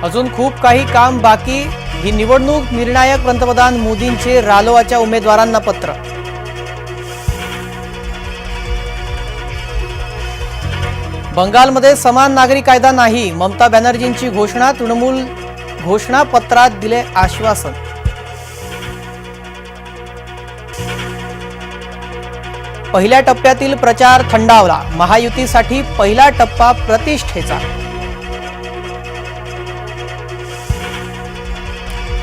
अजून खूप काही काम बाकी। ही निवडणूक निर्णायक, पंतप्रधान मोदींचे रालोआच्या उमेदवारांना पत्र। बंगालमध्ये समान नागरी कायदा नाही, ममता बॅनर्जींची घोषणा। तृणमूल घोषणापत्रात दिले आश्वासन। पहिल्या टप्प्यातील प्रचार थंडावला, महायुतीसाठी पहिला टप्पा प्रतिष्ठेचा।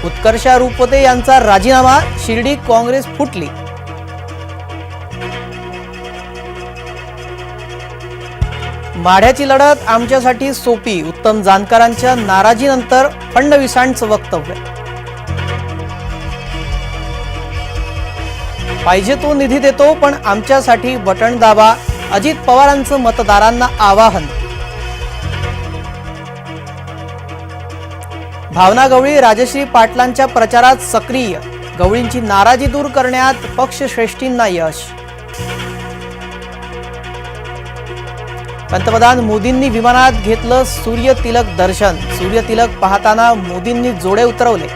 उत्कर्षा रुपवते यांचा राजीनामा, शिर्डी काँग्रेस फुटली। माढ्याची लढत आमच्यासाठी सोपी, उत्तम जानकरांच्या नाराजीनंतर फडणवीसांचं वक्तव्य। पाहिजे तो निधी देतो, पण आमच्यासाठी बटण दाबा, अजित पवारांचं मतदारांना आवाहन। भावना गवळी राजश्री पाटलांच्या प्रचारात सक्रिय, गवळींची नाराजी दूर करण्यात पक्षश्रेष्ठींना यश। पंतप्रधान मोदींनी विमानात घेतलं सूर्यतिलक दर्शन, सूर्यतिलक पाहताना मोदींनी जोडे उतरवले।